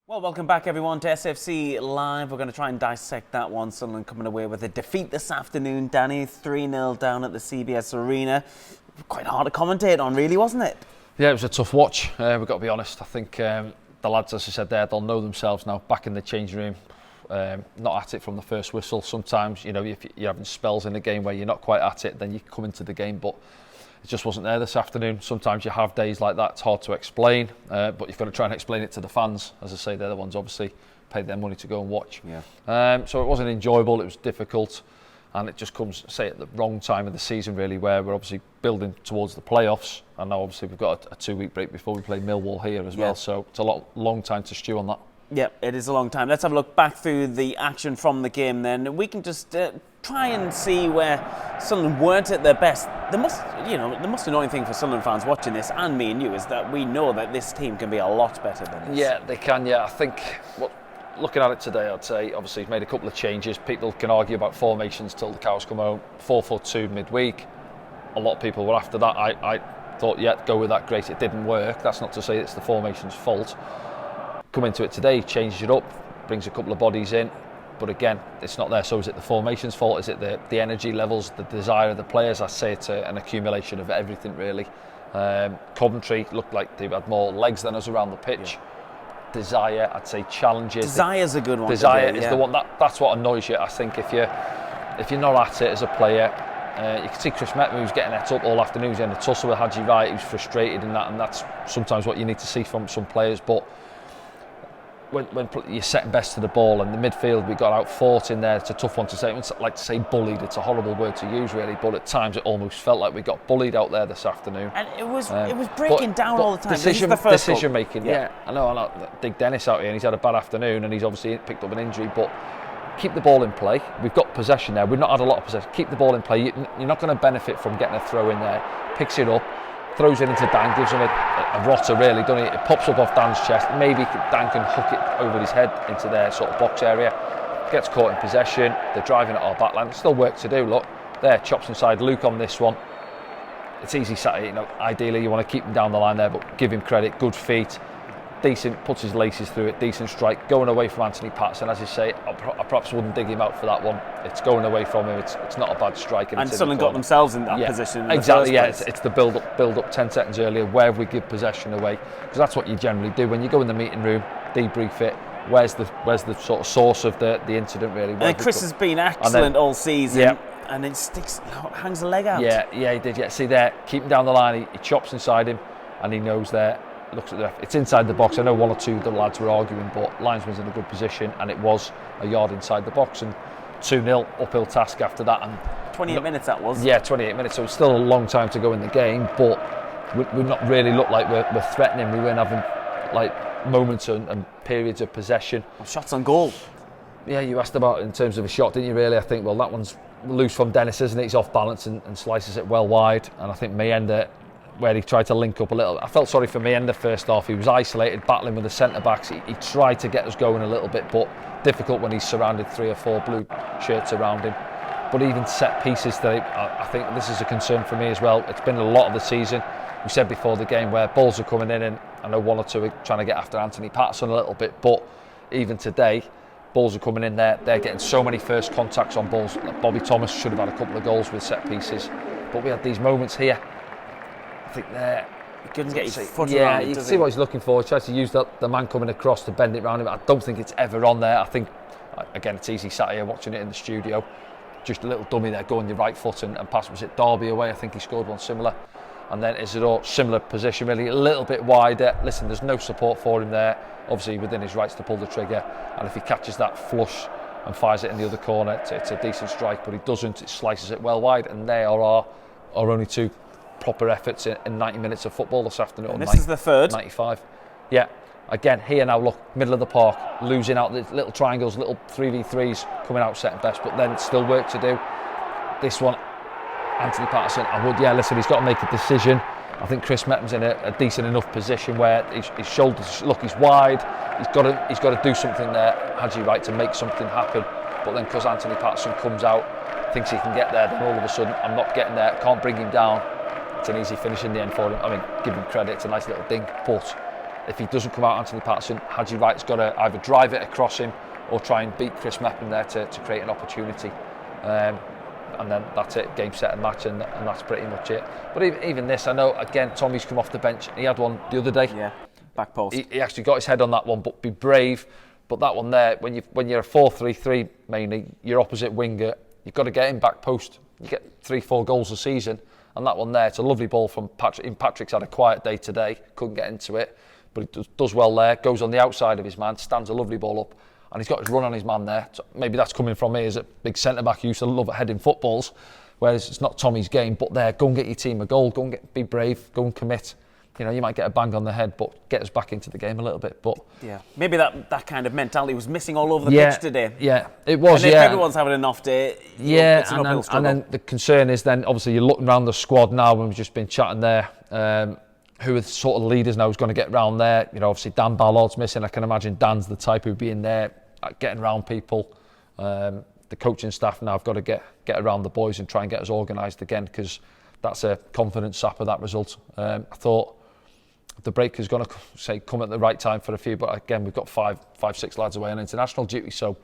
Well, welcome back everyone to SFC Live. We're going to try and dissect that one. Sunderland coming away with a defeat this afternoon, Danny. 3-0 down at the CBS Arena. Quite hard to commentate on, really, wasn't it? Yeah, it was a tough watch. We've got to be honest. I think the lads, as I said there, they'll know themselves now. Back in the changing room, not at it from the first whistle. Sometimes, you know, if you're having spells in the game where you're not quite at it, then you come into the game, but it just wasn't there this afternoon. Sometimes you have days like that, it's hard to explain, but you've got to try and explain it to the fans. As I say, they're the ones obviously paid their money to go and watch. Yeah. So it wasn't enjoyable, it was difficult, and it just comes, say, at the wrong time of the season really, where we're obviously building towards the playoffs, and now obviously we've got a 2-week break before we play Millwall here as well, so it's a long time to stew on that. Yeah, it is a long time. Let's have a look back through the action from the game then. We can just try and see where Sunderland weren't at their best. The most annoying thing for Sunderland fans watching this, and me and you, is that we know that this team can be a lot better than this. Yeah, they can, yeah. I think, looking at it today, I'd say, obviously he's made a couple of changes. People can argue about formations till the cows come home. 4-4-2 midweek. A lot of people were after that. I thought, yeah, go with that, great. It didn't work. That's not to say it's the formation's fault. Come into it today, changes it up, brings a couple of bodies in, but again, it's not there. So is it the formation's fault? Is it the energy levels, the desire of the players? I say it's an accumulation of everything really. Coventry looked like they've had more legs than us around the pitch. Yeah. Desire, I'd say challenges. Desire's a good one. Desire is the one that's what annoys you. I think if you're not at it as a player, you can see Chris Metman, who's getting it up all afternoon. He's in a tussle with Haji Wright, who's frustrated in that, and that's sometimes what you need to see from some players. But when you're setting best to the ball, and the midfield, we got out fought in there. It's a tough one to say. It's like to say bullied. It's a horrible word to use, really. But at times, it almost felt like we got bullied out there this afternoon. And it was breaking down all the time. Decision making. Yeah, I know. Dig Dennis out here, and he's had a bad afternoon, and he's obviously picked up an injury. But keep the ball in play. We've got possession there. We've not had a lot of possession. Keep the ball in play. You're not going to benefit from getting a throw in there. Picks it up, throws it into Dan, gives him a rotter really, doesn't it? It pops up off Dan's chest. Maybe Dan can hook it over his head into their sort of box area. Gets caught in possession. They're driving at our back line. Still work to do. Look, there, chops inside Luke on this one. It's easy Saturday. You know, ideally you want to keep him down the line there, but give him credit. Good feet. Decent, puts his laces through it, decent strike, going away from Anthony Patterson. As you say, I perhaps wouldn't dig him out for that one. It's going away from him, it's not a bad strike. And Sunderland got themselves in that position. Exactly, it's the build up 10 seconds earlier. Where have we give possession away? Because that's what you generally do. When you go in the meeting room, debrief it, where's the sort of source of the incident really? And Chris has been excellent all season. And then hangs the leg out. Yeah, he did. Yeah, see there, keep him down the line, he chops inside him, and he knows there. Looks at the ref. It's inside the box. I know one or two of the lads were arguing, but linesman's in a good position, and it was a yard inside the box, and 2-0 uphill task after that. And 28 minutes that was. Yeah, 28 minutes. So it's still a long time to go in the game, but we've not really looked like we're threatening. We weren't having like moments and periods of possession. Shots on goal. Yeah, you asked about it in terms of a shot, didn't you? Really, I think that one's loose from Dennis, isn't it? He's off balance and slices it well wide, and I think Mayenda, where he tried to link up a little. I felt sorry for me in the first half. He was isolated, battling with the centre-backs. He tried to get us going a little bit, but difficult when he's surrounded 3 or 4 blue shirts around him. But even set pieces today, I think this is a concern for me as well. It's been a lot of the season. We said before the game where balls are coming in, and I know 1 or 2 are trying to get after Anthony Patterson a little bit, but even today, balls are coming in there. They're getting so many first contacts on balls. Bobby Thomas should have had a couple of goals with set pieces, but we had these moments here. I think there, he couldn't get his foot around it. You can see what he's looking for. He tries to use the man coming across to bend it round him. I don't think it's ever on there. I think, again, it's easy sat here watching it in the studio. Just a little dummy there, going your right foot and pass. Was it Derby away? I think he scored one similar. And then Isidore, similar position, really a little bit wider. Listen, there's no support for him there. Obviously within his rights to pull the trigger. And if he catches that flush and fires it in the other corner, it's a decent strike. But he doesn't. It slices it well wide. And they are our only 2 proper efforts in 90 minutes of football this afternoon. And this is the third. 95. Yeah. Again, here now, look, middle of the park, losing out the little triangles, little 3v3s coming out second best, but then still work to do. This one, Anthony Patterson, listen, he's got to make a decision. I think Chris Metton's in a decent enough position where his shoulders, look, he's wide. He's got to do something there, Haji Wright, to make something happen. But then because Anthony Patterson comes out, thinks he can get there, then all of a sudden, I'm not getting there, can't bring him down. It's an easy finish in the end for him. I mean, give him credit, it's a nice little dink, but if he doesn't come out, Anthony Patterson, Haji Wright's got to either drive it across him or try and beat Chris Mepham there to create an opportunity. And then that's it, game, set and match, and that's pretty much it. But even this, I know, again, Tommy's come off the bench. He had one the other day. Yeah, back post. He actually got his head on that one, but be brave. But that one there, when you're a 4-3-3 mainly, your opposite winger, you've got to get in back post. You get 3-4 goals a season, and that one there, it's a lovely ball from Patrick. Even Patrick's had a quiet day today, couldn't get into it, but he does well there, goes on the outside of his man, stands a lovely ball up, and he's got his run on his man there. So maybe that's coming from me as a big centre-back who used to love heading footballs, whereas it's not Tommy's game, but there, go and get your team a goal, be brave, go and commit. You know, you might get a bang on the head, but get us back into the game a little bit. But yeah, maybe that kind of mentality was missing all over the pitch today. Yeah, it was. And if everyone's having an off day, it's an uphill struggle. And then the concern is then obviously you're looking around the squad now, and we've just been chatting there. Who are the sort of leaders now who's going to get round there? You know, obviously Dan Ballard's missing. I can imagine Dan's the type who'd be in there getting around people. The coaching staff now have got to get around the boys and try and get us organised again, because that's a confidence sapper, that result. I thought the break is going to come at the right time for a few, but again, we've got five, 6 lads away on international duty, so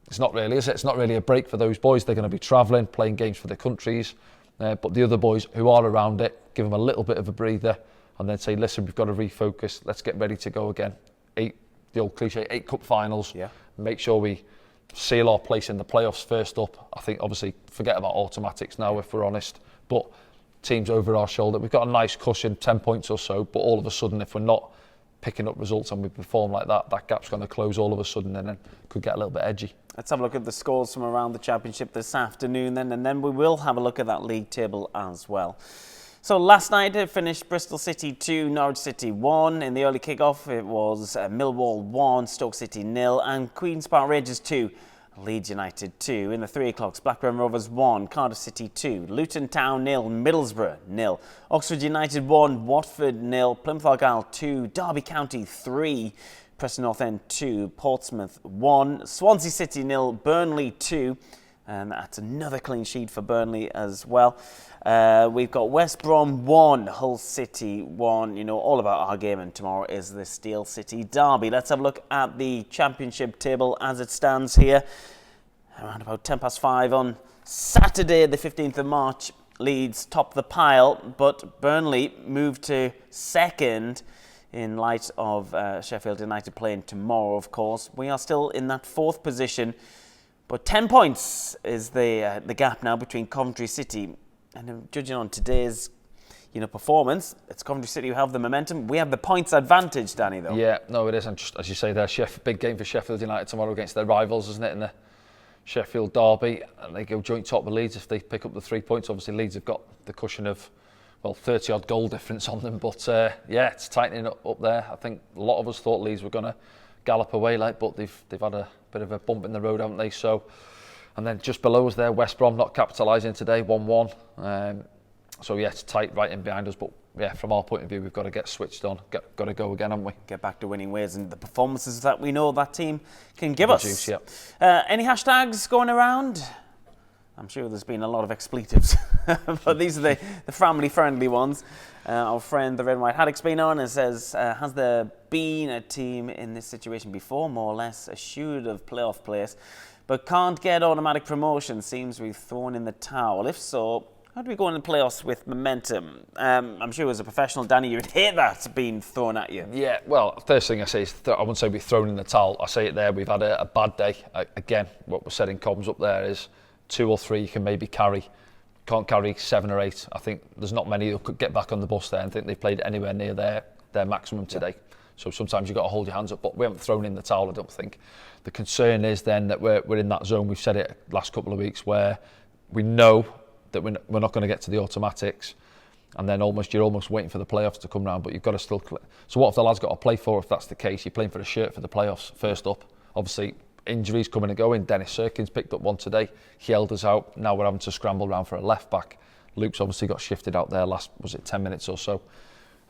it's not really, is it? It's not really a break for those boys. They're going to be travelling, playing games for their countries, but the other boys who are around it, give them a little bit of a breather, and then say, listen, we've got to refocus. Let's get ready to go again. The old cliche, 8 cup finals. Yeah. Make sure we seal our place in the playoffs first up. I think obviously forget about automatics now, if we're honest, but teams over our shoulder. We've got a nice cushion, 10 points or so, but all of a sudden, if we're not picking up results and we perform like that, that gap's going to close all of a sudden, and then could get a little bit edgy. Let's have a look at the scores from around the Championship this afternoon then, and then we will have a look at that league table as well. So last night it finished Bristol City 2, Norwich City 1. In the early kick-off it was Millwall 1, Stoke City 0, and Queen's Park Rangers 2, Leeds United 2. In the 3 o'clocks, Blackburn Rovers 1, Cardiff City 2, Luton Town 0, Middlesbrough 0, Oxford United 1, Watford 0, Plymouth Argyle 2, Derby County 3, Preston North End 2, Portsmouth 1, Swansea City 0, Burnley 2, and that's another clean sheet for Burnley as well. We've got West Brom 1, Hull City 1. You know all about our game, and tomorrow is the Steel City Derby. Let's have a look at the Championship table as it stands here. Around about 5:10 on Saturday, the 15th of March, Leeds top the pile, but Burnley moved to second in light of Sheffield United playing tomorrow, of course. We are still in that 4th position, but 10 points is the gap now between Coventry City. And judging on today's, performance, it's Coventry City who have the momentum. We have the points advantage, Danny, though. Yeah, no, it is. And just as you say there, big game for Sheffield United tomorrow against their rivals, isn't it, in the Sheffield Derby? And they go joint top with Leeds if they pick up the 3 points. Obviously, Leeds have got the cushion of, 30-odd goal difference on them. But, it's tightening up there. I think a lot of us thought Leeds were going to gallop away, but they've had a bit of a bump in the road, haven't they? So. And then just below us there, West Brom not capitalising today, 1-1. It's tight right in behind us. But from our point of view, we've got to get switched on. Got to go again, haven't we? Get back to winning ways and the performances that we know that team can give us. Juice, yeah. Any hashtags going around? I'm sure there's been a lot of expletives, but these are the family-friendly ones. Our friend, the Red and White Haddock's been on and says, has there been a team in this situation before, more or less assured of playoff place, but can't get automatic promotion? Seems we've thrown in the towel. If so, how do we go in the playoffs with momentum? I'm sure as a professional, Danny, you'd hate that being thrown at you. Yeah, well, first thing I say is, I wouldn't say we've thrown in the towel. I say it there, we've had a bad day. Again, what we're said in comms up there is 2 or 3 you can maybe carry. Can't carry 7 or 8. I think there's not many who could get back on the bus there and think they've played anywhere near their maximum today. Yeah. So sometimes you've got to hold your hands up, but we haven't thrown in the towel, I don't think. The concern is then that we're in that zone, we've said it last couple of weeks, where we know that we're not going to get to the automatics, and then you're almost waiting for the playoffs to come round, but you've got to still... So what have the lads got to play for if that's the case? You're playing for a shirt for the playoffs, first up. Obviously, injuries coming and going. Dennis Serkins picked up one today. Hjelder's out. Now we're having to scramble around for a left-back. Luke's obviously got shifted out there last, 10 minutes or so,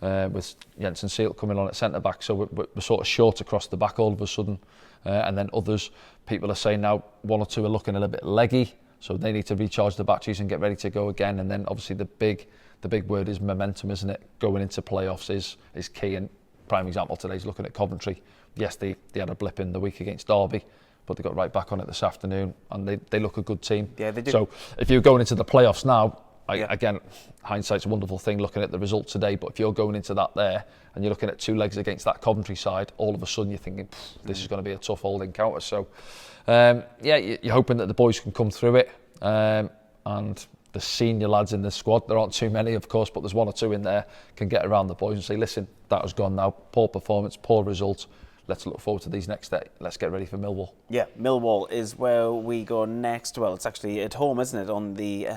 with Jensen Seal coming on at centre-back. So we're sort of short across the back all of a sudden. And then others, people are saying now 1 or 2 are looking a little bit leggy, so they need to recharge the batteries and get ready to go again. And then obviously the big word is momentum, isn't it? Going into playoffs is key, and prime example today is looking at Coventry. Yes, they had a blip in the week against Derby, but they got right back on it this afternoon, and they look a good team. Yeah, they do. So if you're going into the playoffs now, again, hindsight's a wonderful thing looking at the result today, but if you're going into that there and you're looking at 2 legs against that Coventry side, all of a sudden you're thinking, this is going to be a tough old encounter. So, you're hoping that the boys can come through it, and the senior lads in the squad, there aren't too many, of course, but there's 1 or 2 in there, can get around the boys and say, listen, that has gone now, poor performance, poor result. Let's look forward to these next days. Let's get ready for Millwall. Yeah, Millwall is where we go next. Well, it's actually at home, isn't it, on the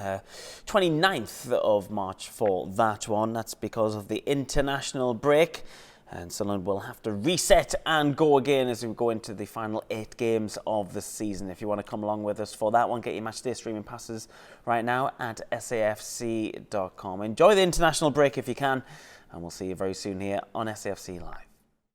29th of March for that one. That's because of the international break. And Sunderland will have to reset and go again as we go into the final 8 games of the season. If you want to come along with us for that one, get your matchday streaming passes right now at safc.com. Enjoy the international break if you can, and we'll see you very soon here on SAFC Live.